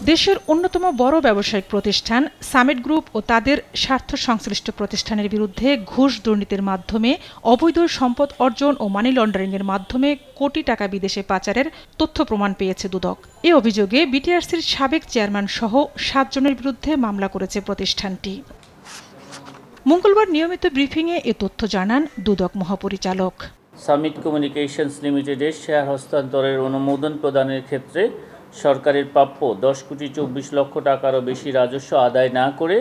দেশের অন্যতম বড় ব্যবসায়িক প্রতিষ্ঠান সামিট গ্রুপ ও তাদের স্বার্থ সংশ্লিষ্ট প্রতিষ্ঠানের বিরুদ্ধে ঘুষ দুর্নীতির মাধ্যমে অবৈধ সম্পদ অর্জন ও মানি লন্ডারিংয়ের মাধ্যমে কোটি টাকা বিদেশে পাচারের তথ্য প্রমাণ পেয়েছে দুদক। এ অভিযোগে বিটিআরসির সাবেক চেয়ারম্যান সহ 7 জনের বিরুদ্ধে মামলা করেছে প্রতিষ্ঠানটি। মঙ্গলবার নিয়মিত ব্রিফিংয়ে এ তথ্য জানান দুদক মহাপরিচালক। সামিট কমিউনিকেশনস লিমিটেডের শেয়ার হস্তান্তরের অনুমোদন প্রদানের ক্ষেত্রে সরকারের প্রাপ্য 10,24,00,000 টাকারও বেশি রাজস্ব আদায় না করে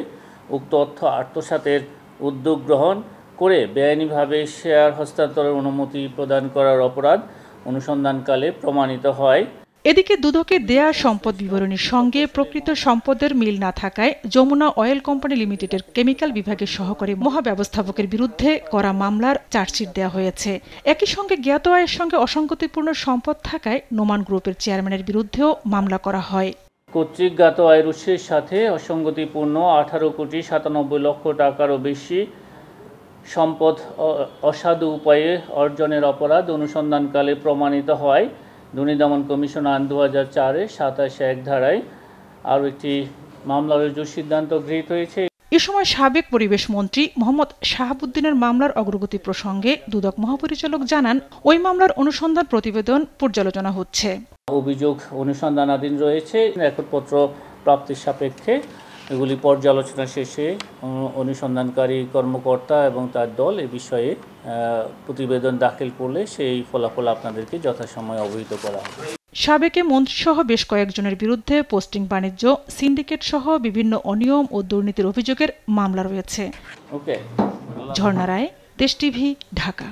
উক্ত অর্থ আত্মসাতের উদ্যোগ গ্রহণ করে বেআইনিভাবে শেয়ার হস্তান্তরের অনুমতি প্রদান করার অপরাধ অনুসন্ধানকালে প্রমাণিত হয়। এদিকে দুদকের দেয়া সম্পদ বিবরণীর সঙ্গে প্রকৃত সম্পদের মিল না থাকায় যমুনা অয়েল কোম্পানি লিমিটেডের কেমিক্যাল বিভাগের সহকারী মহাব্যবস্থাপকের বিরুদ্ধে করা মামলার চার্জশিট দেওয়া হয়েছে। একই সঙ্গে জ্ঞাত আয়ের সঙ্গে অসঙ্গতিপূর্ণ সম্পদ থাকায় নোমান গ্রুপের চেয়ারম্যানের বিরুদ্ধেও মামলা করা হয়। কর্তৃক জ্ঞাত আয়ের উৎসের সাথে অসঙ্গতিপূর্ণ 18,97,00,000 টাকারও বেশি সম্পদ অসাধু উপায়ে অর্জনের অপরাধ অনুসন্ধানকালে প্রমাণিত হয়। দুর্নীতি দমন কমিশন আইন 2004-এর 27(1) ধারায় আরও একটি মামলা রুজুর সিদ্ধান্ত গৃহীত হয়েছে। এ সময় সাবেক পরিবেশ মন্ত্রী মোহাম্মদ শাহাবুদ্দিনের মামলার অগ্রগতি প্রসঙ্গে দুদক মহাপরিচালক জানান, ওই মামলার অনুসন্ধান প্রতিবেদন পর্যালোচনা হচ্ছে। অভিযোগ অনুসন্ধানাধীন রয়েছে। রেকর্ডপত্র প্রাপ্তির সাপেক্ষে এগুলি পর্যালোচনা শেষে অনুসন্ধানকারী কর্মকর্তা এবং তার দল এ বিষয়ে প্রতিবেদন দাখিল করলে সেই ফলাফল আপনাদেরকে যথাসময়ে অবহিত করা হবে। সাবেকে মন্ত্রীসহ বেশ কয়েকজনের বিরুদ্ধে পোস্টিং বাণিজ্য, সিন্ডিকেট সহ বিভিন্ন অনিয়ম ও দুর্নীতির অভিযোগের মামলা রয়েছে। ওকে। ঝর্ণা রায়, দেশ টিভি, ঢাকা।